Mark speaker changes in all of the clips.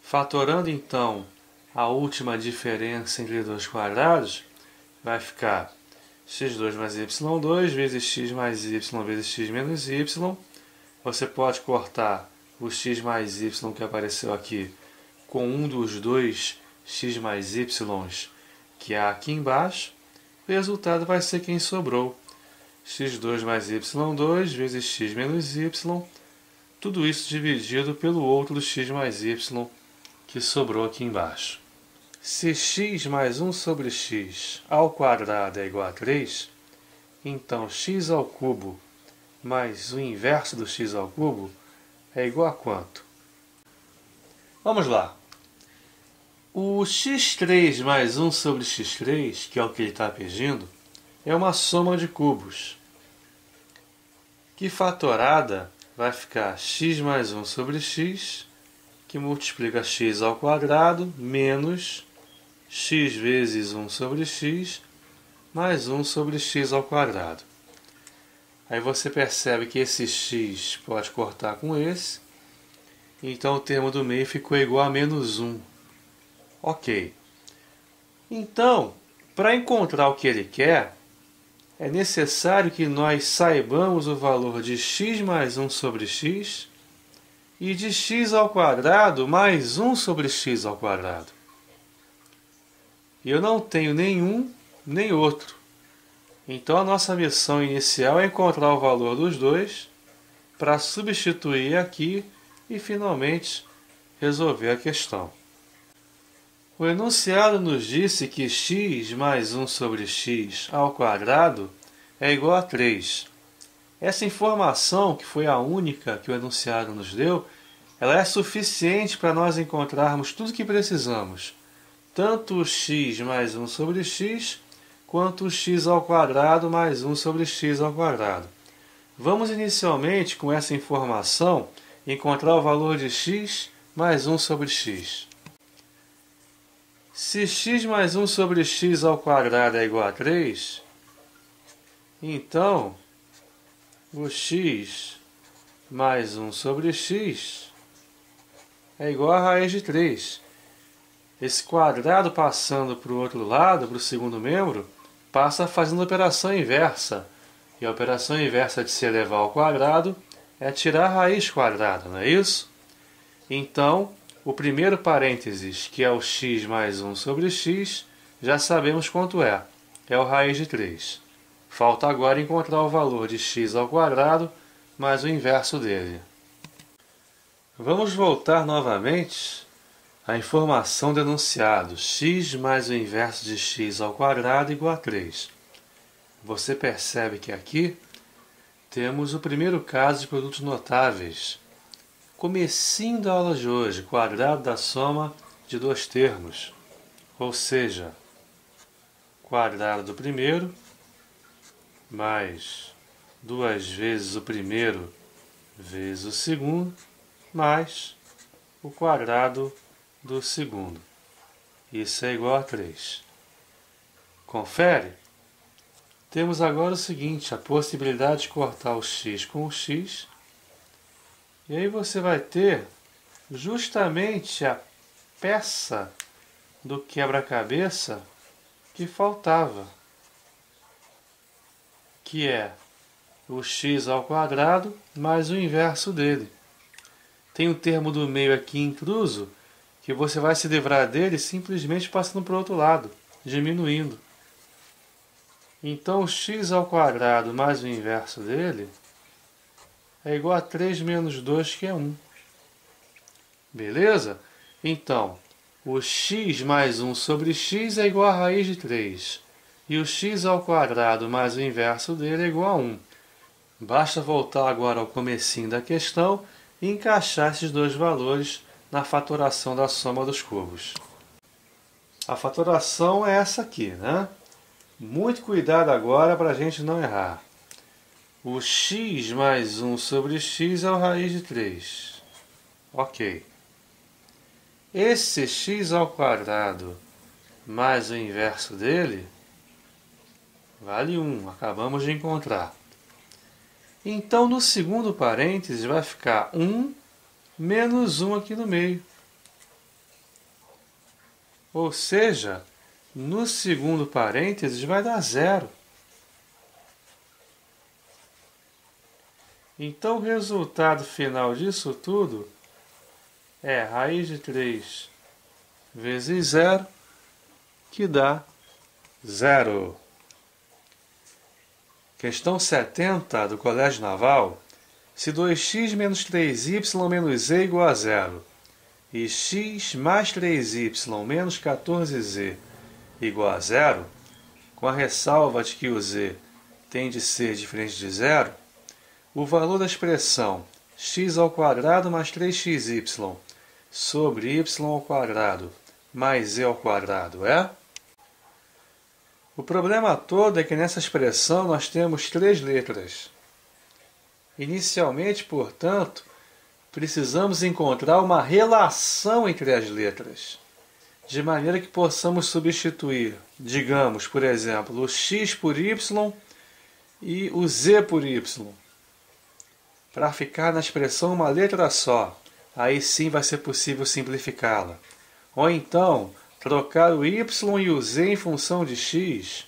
Speaker 1: Fatorando então a última diferença entre dois quadrados, vai ficar x2 mais y2 vezes x mais y vezes x menos y. Você pode cortar o x mais y que apareceu aqui com um dos dois x mais y que há aqui embaixo. O resultado vai ser quem sobrou. x2 mais y2 vezes x menos y. Tudo isso dividido pelo outro x mais y que sobrou aqui embaixo. Se x mais 1 sobre x ao quadrado é igual a 3, então x ao cubo mais o inverso do x ao cubo é igual a quanto? Vamos lá. O x3 mais 1 sobre x3, que é o que ele está pedindo, é uma soma de cubos, que fatorada vai ficar x mais 1 sobre x, que multiplica x ao quadrado, menos x vezes 1 sobre x, mais 1 sobre x ao quadrado. Aí você percebe que esse x pode cortar com esse, então o termo do meio ficou igual a menos 1. Ok. Então, para encontrar o que ele quer, é necessário que nós saibamos o valor de x mais 1 sobre x e de x ao quadrado mais 1 sobre x ao quadrado. E eu não tenho nenhum nem outro. Então a nossa missão inicial é encontrar o valor dos dois para substituir aqui e finalmente resolver a questão. O enunciado nos disse que x mais 1 sobre x ao quadrado é igual a 3. Essa informação, que foi a única que o enunciado nos deu, ela é suficiente para nós encontrarmos tudo o que precisamos. Tanto o x mais 1 sobre x, quanto o x ao quadrado mais 1 sobre x ao quadrado. Vamos inicialmente, com essa informação, encontrar o valor de x mais 1 sobre x. Se x mais 1 sobre x ao quadrado é igual a 3, então o x mais 1 sobre x é igual a raiz de 3. Esse quadrado passando para o outro lado, para o segundo membro, passa fazendo a operação inversa. E a operação inversa de se elevar ao quadrado é tirar a raiz quadrada, não é isso? Então, o primeiro parênteses, que é o x mais 1 sobre x, já sabemos quanto é. É o raiz de 3. Falta agora encontrar o valor de x ao quadrado mais o inverso dele. Vamos voltar novamente à informação do enunciado. X mais o inverso de x ao quadrado igual a 3. Você percebe que aqui temos o primeiro caso de produtos notáveis. Comecinho da aula de hoje, quadrado da soma de dois termos. Ou seja, quadrado do primeiro mais 2 vezes o primeiro vezes o segundo, mais o quadrado do segundo. Isso é igual a 3. Confere? Temos agora o seguinte, a possibilidade de cortar o x com o x. E aí você vai ter justamente a peça do quebra-cabeça que faltava, que é o x ao quadrado mais o inverso dele. Tem um termo do meio aqui intruso, que você vai se livrar dele simplesmente passando para o outro lado, diminuindo. Então, o x ao quadrado mais o inverso dele é igual a 3 menos 2, que é 1. Beleza? Então, o x mais 1 sobre x é igual a raiz de 3. E o x ao quadrado mais o inverso dele é igual a 1. Basta voltar agora ao comecinho da questão e encaixar esses dois valores na fatoração da soma dos cubos. A fatoração é essa aqui, né? Muito cuidado agora para a gente não errar. O x mais 1 sobre x é o raiz de 3. Ok. Esse x ao quadrado mais o inverso dele vale 1. Acabamos de encontrar. Então, no segundo parênteses vai ficar 1 menos 1 aqui no meio. Ou seja, no segundo parênteses vai dar 0. Então o resultado final disso tudo é raiz de 3 vezes 0, que dá 0. Questão 70 do Colégio Naval. Se 2x menos 3y menos z igual a 0 e x mais 3y menos 14z igual a 0, com a ressalva de que o z tem de ser diferente de 0, o valor da expressão x² mais 3xy sobre y² mais z² é? O problema todo é que nessa expressão nós temos 3 letras. Inicialmente, portanto, precisamos encontrar uma relação entre as letras, de maneira que possamos substituir, digamos, por exemplo, o x por y e o z por y, para ficar na expressão uma letra só. Aí sim vai ser possível simplificá-la. Ou então, trocar o y e o z em função de x,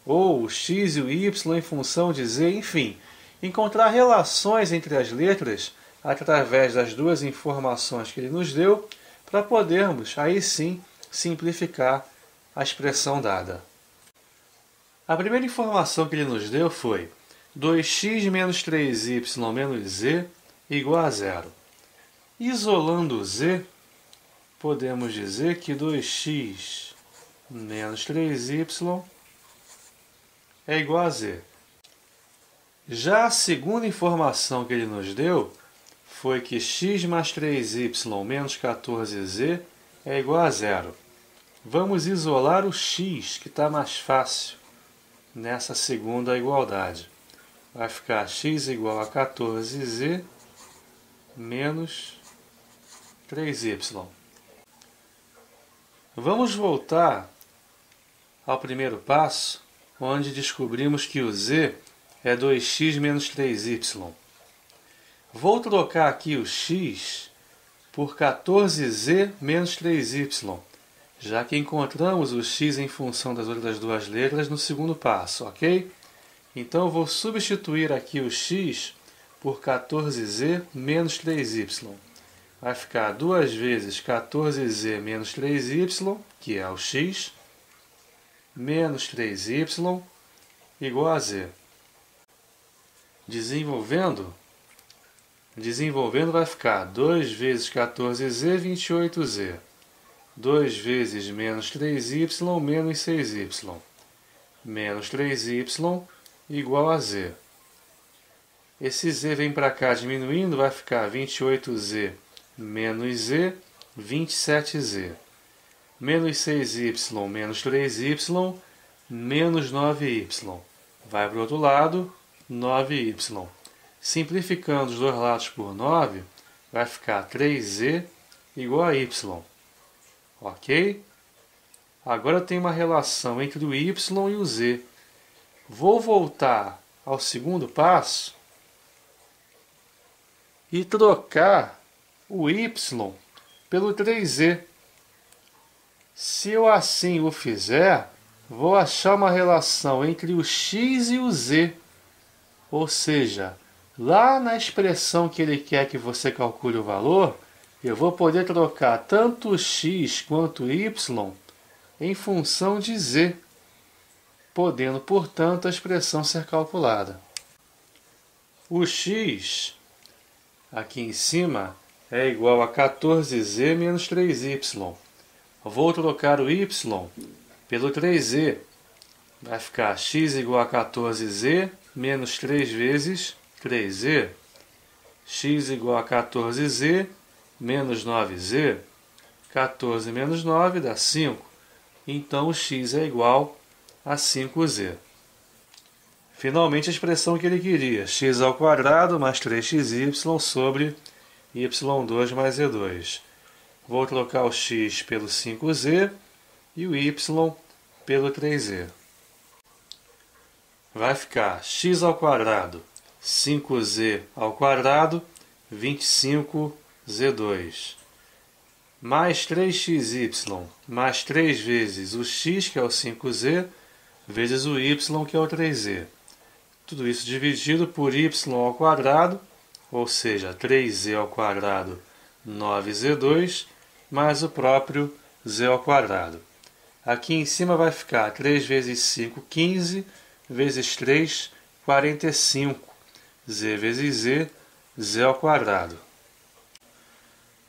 Speaker 1: ou o x e o y em função de z, enfim, encontrar relações entre as letras através das duas informações que ele nos deu, para podermos, aí sim, simplificar a expressão dada. A primeira informação que ele nos deu foi 2x menos 3y menos z igual a 0. Isolando o z, podemos dizer que 2x menos 3y é igual a z. Já a segunda informação que ele nos deu foi que x mais 3y menos 14z é igual a 0. Vamos isolar o x, que está mais fácil, nessa segunda igualdade. Vai ficar x igual a 14z menos 3y. Vamos voltar ao primeiro passo, onde descobrimos que o z é 2x menos 3y. Vou trocar aqui o x por 14z menos 3y, já que encontramos o x em função das outras duas letras no segundo passo, ok? Então eu vou substituir aqui o x por 14z menos 3y. Vai ficar 2 vezes 14z menos 3y, que é o x, menos 3y, igual a z. Desenvolvendo vai ficar 2 vezes 14z, 28z. 2 vezes menos 3y, menos 6y. Menos 3y igual a z. Esse z vem para cá diminuindo, vai ficar 28z menos z, 27z. Menos 6y menos 3y, menos 9y. Vai para o outro lado, 9y. Simplificando os dois lados por 9, vai ficar 3z igual a y. Ok? Agora tem uma relação entre o y e o z. Vou voltar ao segundo passo e trocar o y pelo 3z. Se eu assim o fizer, vou achar uma relação entre o x e o z. Ou seja, lá na expressão que ele quer que você calcule o valor, eu vou poder trocar tanto o x quanto o y em função de z, podendo, portanto, a expressão ser calculada. O x, aqui em cima, é igual a 14z menos 3y. Vou trocar o y pelo 3z. Vai ficar x igual a 14z menos 3 vezes 3z. X igual a 14z menos 9z. 14 menos 9 dá 5. Então o x é igual a 5z. Finalmente a expressão que ele queria, x² mais 3xy sobre y2 mais z2. Vou trocar o x pelo 5z e o y pelo 3z. Vai ficar x², 5z², 25z2. mais 3xy mais 3 vezes o x, que é o 5z, vezes o y, que é o 3z. Tudo isso dividido por y ao quadrado, ou seja, 3z ao quadrado, 9z2, mais o próprio z ao quadrado. Aqui em cima vai ficar 3 vezes 5, 15, vezes 3, 45. Z vezes z, z ao quadrado.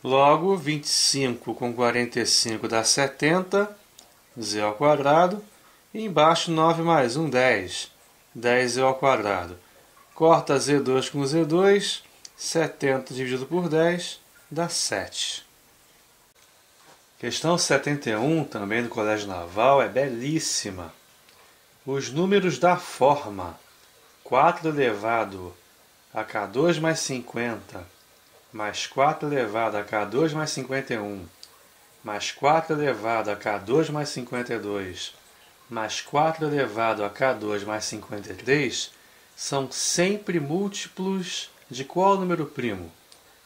Speaker 1: Logo, 25 com 45 dá 70, z ao quadrado. E embaixo 9 mais 1, 10. 10z ao quadrado. Corta z2 com z2, 70 dividido por 10 dá 7. Questão 71, também do Colégio Naval, é belíssima. Os números da forma 4 elevado a K2 mais 50, mais 4 elevado a K2 mais 51, mais 4 elevado a K2 mais 52, mais 4 elevado a K2 mais 53, são sempre múltiplos de qual número primo?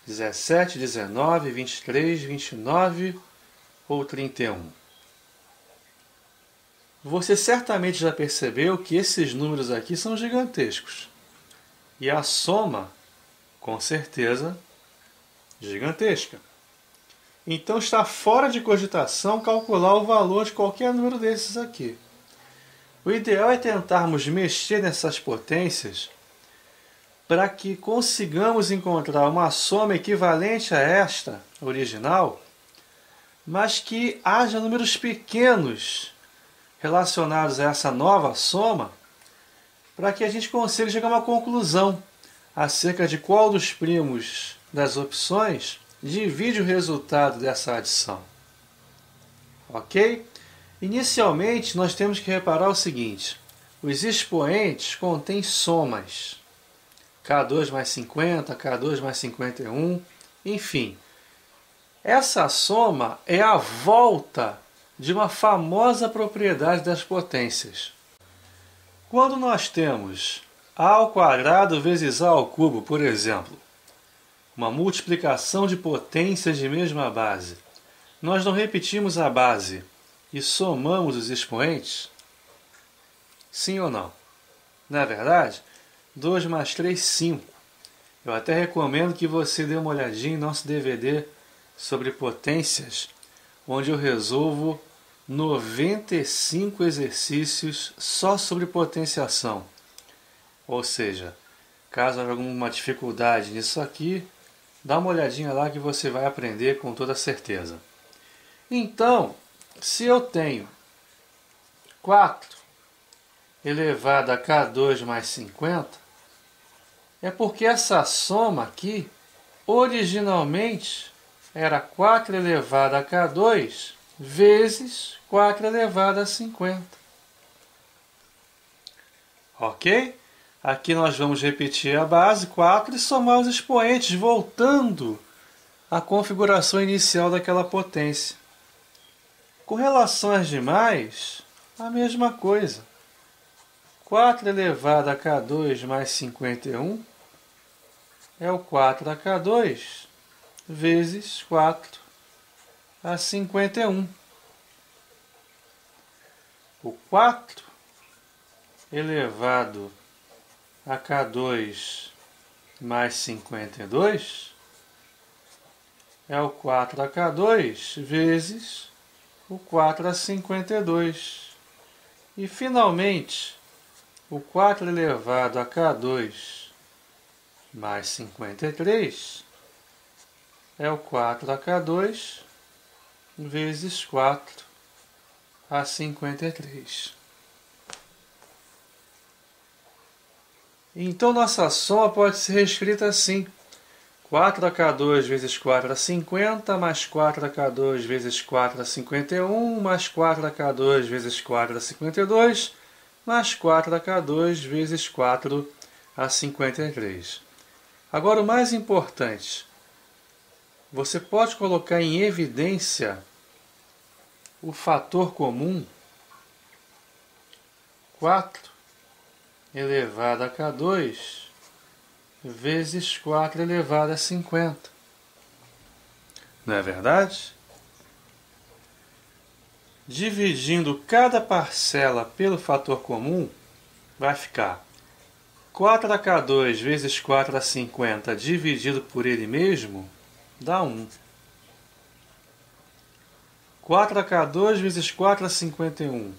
Speaker 1: 17, 19, 23, 29 ou 31? Você certamente já percebeu que esses números aqui são gigantescos. E a soma, com certeza, gigantesca. Então está fora de cogitação calcular o valor de qualquer número desses aqui. O ideal é tentarmos mexer nessas potências para que consigamos encontrar uma soma equivalente a esta original, mas que haja números pequenos relacionados a essa nova soma, para que a gente consiga chegar a uma conclusão acerca de qual dos primos das opções divide o resultado dessa adição. Ok? Inicialmente, nós temos que reparar o seguinte: os expoentes contêm somas. K2 mais 50, K2 mais 51, enfim. Essa soma é a volta de uma famosa propriedade das potências. Quando nós temos a ao quadrado vezes a ao cubo, por exemplo, uma multiplicação de potências de mesma base, nós não repetimos a base e somamos os expoentes? Sim ou não? Não é verdade? 2 mais 3, 5. Eu até recomendo que você dê uma olhadinha em nosso DVD sobre potências, onde eu resolvo 95 exercícios só sobre potenciação. Ou seja, caso haja alguma dificuldade nisso aqui, dá uma olhadinha lá que você vai aprender com toda certeza. Então, se eu tenho 4 elevado a K2 mais 50, é porque essa soma aqui, originalmente, era 4 elevado a K2 vezes 4 elevado a 50. Ok? Aqui nós vamos repetir a base 4 e somar os expoentes, voltando à configuração inicial daquela potência. Com relação às demais, a mesma coisa. 4 elevado a K2 mais 51 é o 4 a K2 vezes 4 a 51. O 4 elevado a K2 mais 52 é o 4 a K2 vezes o 4 a 52. E, finalmente, o 4 elevado a K2 mais 53 é o 4 a K2 vezes 4 a 53. Então, nossa soma pode ser reescrita assim: 4 a K2 vezes 4 a 50, mais 4 a K2 vezes 4 a 51, mais 4 a K2 vezes 4 a 52, mais 4 a K2 vezes 4 a 53. Agora, o mais importante, você pode colocar em evidência o fator comum 4 elevado a K2 vezes 4 elevado a 50. Não é verdade? Dividindo cada parcela pelo fator comum, vai ficar 4k2 vezes 4k50 dividido por ele mesmo, dá 1. 4k2 vezes 4k51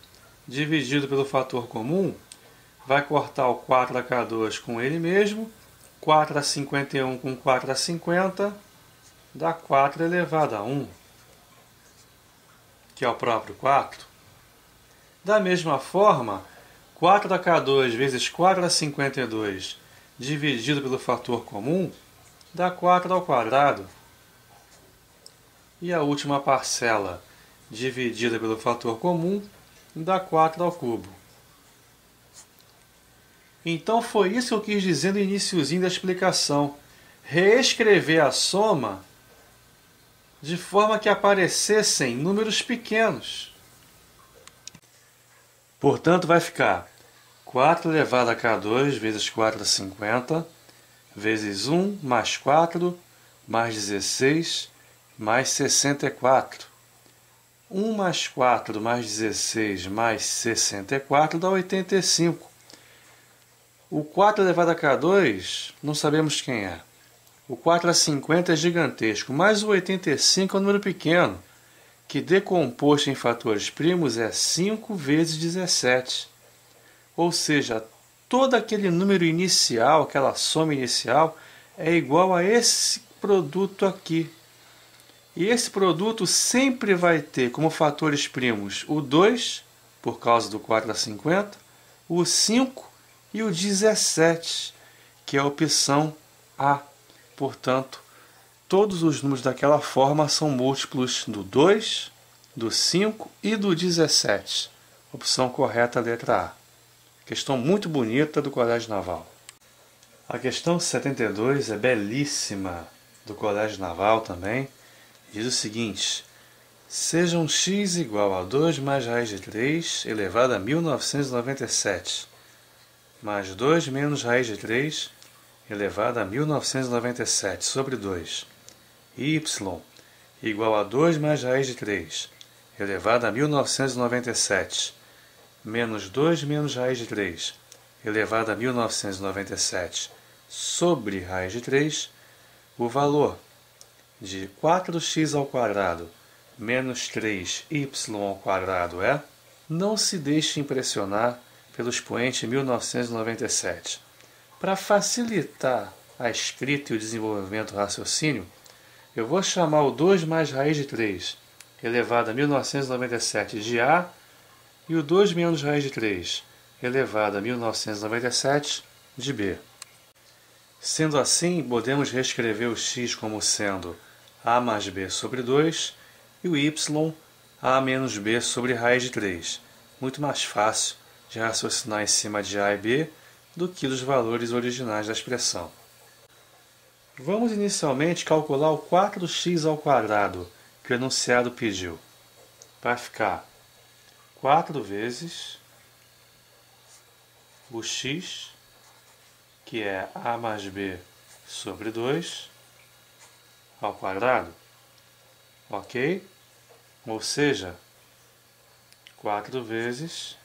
Speaker 1: dividido pelo fator comum, vai cortar o 4k2 com ele mesmo, 4k51 com 4k50, dá 4 elevado a 1, que é o próprio 4. Da mesma forma, 4k2 vezes 4k52 dividido pelo fator comum dá 4 ao quadrado. E a última parcela dividida pelo fator comum dá 4 ao cubo. Então foi isso que eu quis dizer no iniciozinho da explicação. Reescrever a soma de forma que aparecessem números pequenos. Portanto, vai ficar 4 elevado a k2 vezes 4k50 vezes 1 mais 4 mais 16 mais 64. 1 mais 4 mais 16 mais 64 dá 85. O 4 elevado a k2 não sabemos quem é. O 4k50 é gigantesco, mas o 85 é um número pequeno, que decomposto em fatores primos é 5 vezes 17. Ou seja, todo aquele número inicial, aquela soma inicial, é igual a esse produto aqui. E esse produto sempre vai ter como fatores primos o 2, por causa do 4k50, o 5 e o 17, que é a opção A. Portanto, todos os números daquela forma são múltiplos do 2, do 5 e do 17. Opção correta, letra A. Questão muito bonita do Colégio Naval. A questão 72 é belíssima, do Colégio Naval também. Diz o seguinte: seja um x igual a 2 mais raiz de 3 elevado a 1997, mais 2 menos raiz de 3 elevado a 1997 sobre 2. Y igual a 2 mais raiz de 3 elevado a 1997 menos 2 menos raiz de 3 elevado a 1997 sobre raiz de 3, o valor de 4x ao quadrado menos 3y ao quadrado é? Não se deixe impressionar pelo expoente 1997. Para facilitar a escrita e o desenvolvimento do raciocínio, eu vou chamar o 2 mais raiz de 3 elevado a 1997 de A e o 2 menos raiz de 3 elevado a 1997 de B. Sendo assim, podemos reescrever o x como sendo A mais B sobre 2 e o y A menos B sobre raiz de 3. Muito mais fácil de raciocinar em cima de A e B do que dos valores originais da expressão. Vamos inicialmente calcular o 4x ao quadrado que o enunciado pediu. Vai ficar 4 vezes o x, que é A mais B sobre 2, ao quadrado. Ok? Ou seja, 4 vezes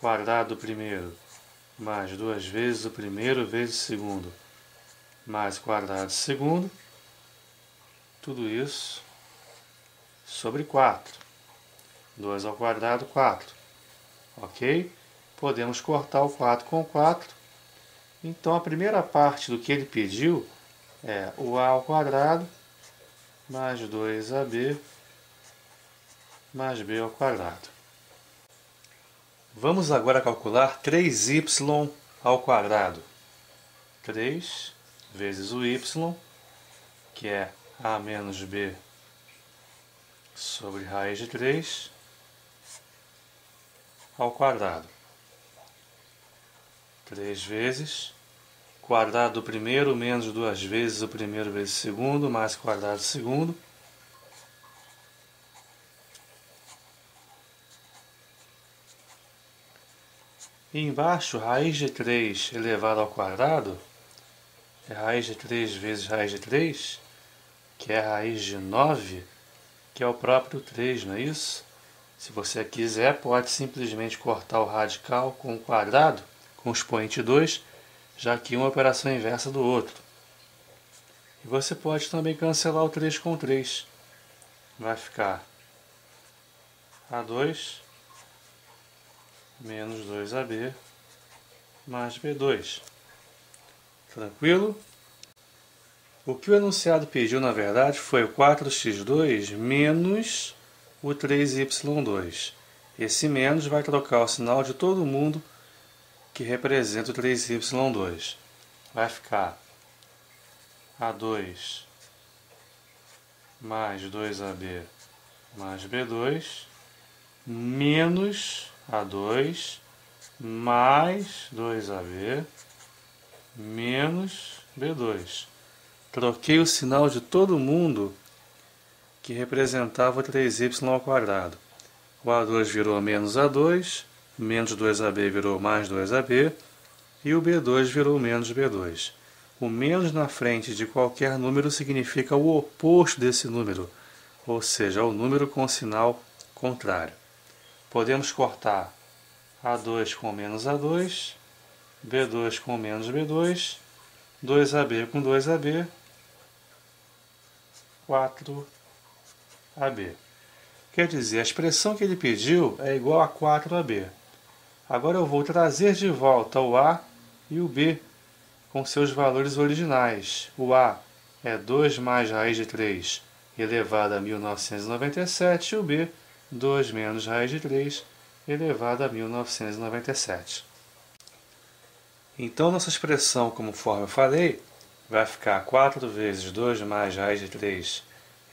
Speaker 1: quadrado do primeiro mais 2 vezes o primeiro vezes o segundo mais quadrado do segundo, tudo isso sobre 4. 2 ao quadrado, 4. Ok? Podemos cortar o 4 com 4. Então, a primeira parte do que ele pediu é o A ao quadrado mais 2AB mais B ao quadrado. Vamos agora calcular 3y ao quadrado. 3 vezes o y, que é A menos B sobre raiz de 3, ao quadrado. 3 vezes quadrado do primeiro menos 2 vezes o primeiro vezes o segundo, mais quadrado do segundo. E embaixo, raiz de 3 elevado ao quadrado é raiz de 3 vezes raiz de 3, que é raiz de 9 que é o próprio 3, não é isso? Se você quiser, pode simplesmente cortar o radical com o quadrado, com o expoente 2, já que uma é a operação inversa do outro. E você pode também cancelar o 3 com 3. Vai ficar A2 menos 2AB mais B2. Tranquilo? O que o enunciado pediu, na verdade, foi o 4x2 menos o 3y2. Esse menos vai trocar o sinal de todo mundo que representa o 3y2. Vai ficar A2 mais 2AB mais B2 menos A2 mais 2AB menos B2. Troquei o sinal de todo mundo que representava o 3y ao quadrado. O A2 virou menos A2, menos 2AB virou mais 2AB, e o B2 virou menos B2. O menos na frente de qualquer número significa o oposto desse número, ou seja, o número com sinal contrário. Podemos cortar A2 com menos A2, B2 com menos B2, 2AB com 2AB, 4AB. Quer dizer, a expressão que ele pediu é igual a 4AB. Agora eu vou trazer de volta o A e o B com seus valores originais. O A é 2 mais raiz de 3 elevado a 1997 e o B, 2 menos raiz de 3 elevado a 1997. Então, nossa expressão, conforme eu falei, vai ficar 4 vezes 2 mais raiz de 3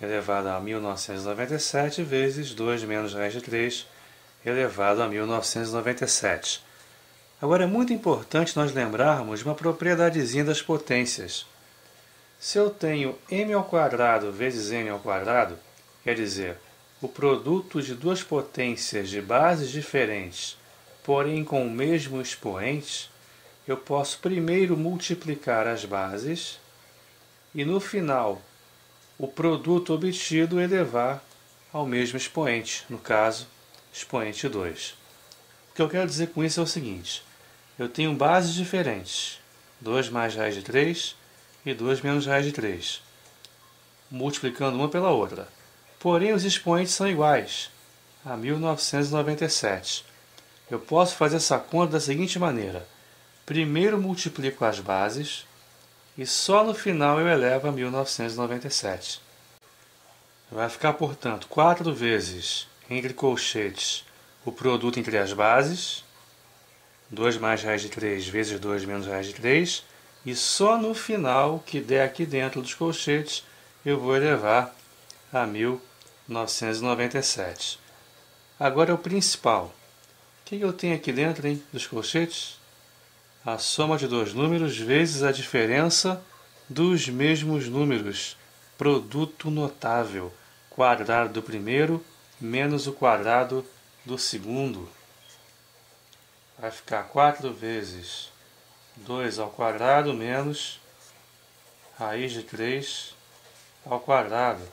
Speaker 1: elevado a 1997 vezes 2 menos raiz de 3 elevado a 1997. Agora, é muito importante nós lembrarmos de uma propriedadezinha das potências. Se eu tenho m ao quadrado vezes n ao quadrado, quer dizer, o produto de duas potências de bases diferentes, porém com o mesmo expoente, eu posso primeiro multiplicar as bases e, no final, o produto obtido elevar ao mesmo expoente, no caso, expoente 2. O que eu quero dizer com isso é o seguinte: eu tenho bases diferentes, 2 mais raiz de 3 e 2 menos raiz de 3, multiplicando uma pela outra. Porém, os expoentes são iguais, a 1997. Eu posso fazer essa conta da seguinte maneira: primeiro multiplico as bases e só no final eu elevo a 1997. Vai ficar, portanto, 4 vezes, entre colchetes, o produto entre as bases, 2 mais raiz de 3 vezes 2 menos raiz de 3, e só no final, que der aqui dentro dos colchetes, eu vou elevar a 1997. Agora é o principal. O que eu tenho aqui dentro, dos colchetes? A soma de dois números vezes a diferença dos mesmos números. Produto notável. Quadrado do primeiro menos o quadrado do segundo. Vai ficar 4 vezes 2 ao quadrado menos raiz de 3 ao quadrado.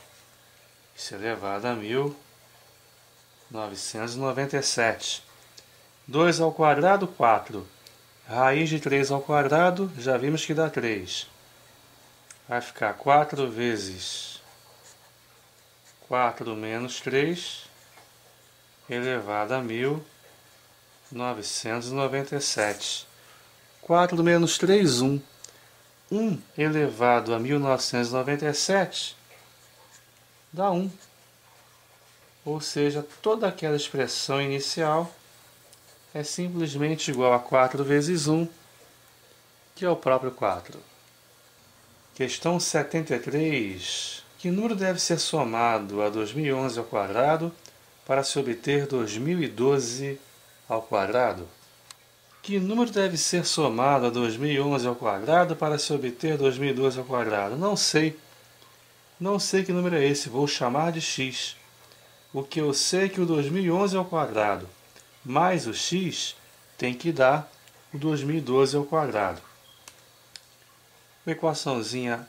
Speaker 1: Isso elevado a 1997. 2 ao quadrado, 4. Raiz de 3 ao quadrado, já vimos que dá 3. Vai ficar 4 vezes 4 menos 3, elevado a 1997. 4 menos 3, 1. 1 elevado a 1997 dá 1. Ou seja, toda aquela expressão inicial é simplesmente igual a 4 vezes 1, que é o próprio 4. Questão 73. Que número deve ser somado a 2011 ao quadrado para se obter 2012 ao quadrado? Que número deve ser somado a 2011 ao quadrado para se obter 2012 ao quadrado? Não sei. Não sei que número é esse, vou chamar de x. O que eu sei é que o 2011 ao quadrado mais o x tem que dar o 2012 ao quadrado. Uma equaçãozinha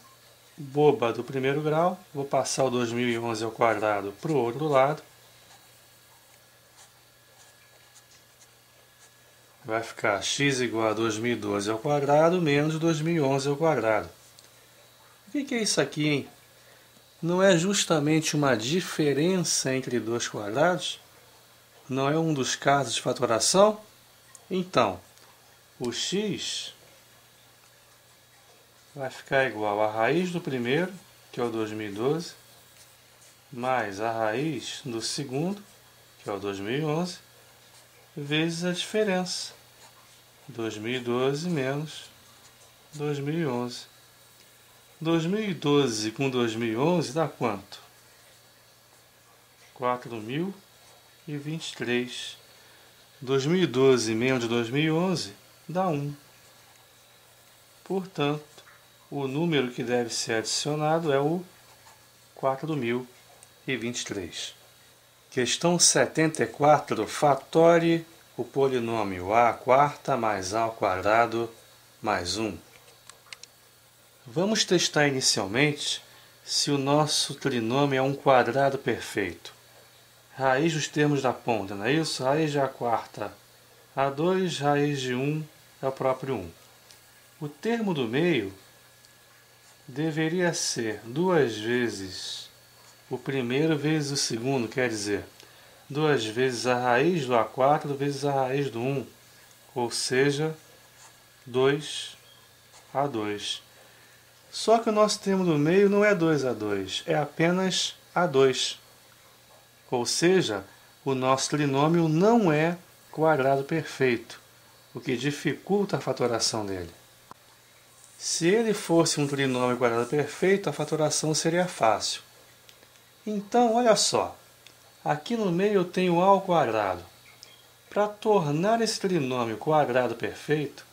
Speaker 1: boba do primeiro grau, vou passar o 2011 ao quadrado para o outro lado. Vai ficar x igual a 2012 ao quadrado menos 2011 ao quadrado. O que é isso aqui, hein? Não é justamente uma diferença entre dois quadrados? Não é um dos casos de fatoração? Então, o x vai ficar igual a raiz do primeiro, que é o 2012, mais a raiz do segundo, que é o 2011, vezes a diferença, 2012 menos 2011. 2012 com 2011 dá quanto? 4.023. 2012 menos 2011 dá 1. Portanto, o número que deve ser adicionado é o 4.023. Questão 74. Fatore o polinômio a quarta mais a ao quadrado mais 1. Vamos testar inicialmente se o nosso trinômio é um quadrado perfeito. Raiz dos termos da ponta, não é isso? Raiz de a quarta, a2, raiz de 1 é o próprio 1. O termo do meio deveria ser 2 vezes o primeiro vezes o segundo, quer dizer, 2 vezes a raiz do a4 vezes a raiz do 1, ou seja, 2a2. Só que o nosso termo do meio não é 2a2, é apenas a2. Ou seja, o nosso trinômio não é quadrado perfeito, o que dificulta a fatoração dele. Se ele fosse um trinômio quadrado perfeito, a fatoração seria fácil. Então, olha só, aqui no meio eu tenho a ao quadrado. Para tornar esse trinômio quadrado perfeito,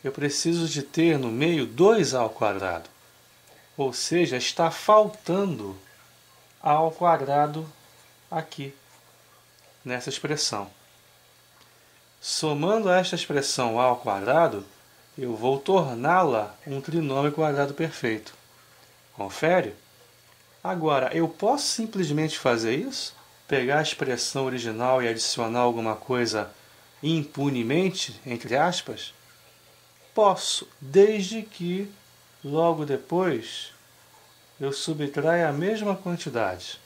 Speaker 1: eu preciso de ter no meio 2a ao quadrado. Ou seja, está faltando a ao quadrado aqui, nessa expressão. Somando a esta expressão a ao quadrado, eu vou torná-la um trinômio quadrado perfeito. Confere? Agora, eu posso simplesmente fazer isso? Pegar a expressão original e adicionar alguma coisa impunemente, entre aspas? Posso, desde que logo depois eu subtraia a mesma quantidade.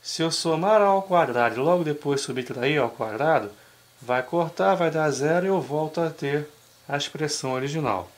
Speaker 1: Se eu somar a ao quadrado e logo depois subtrair ao quadrado, vai cortar, vai dar zero e eu volto a ter a expressão original.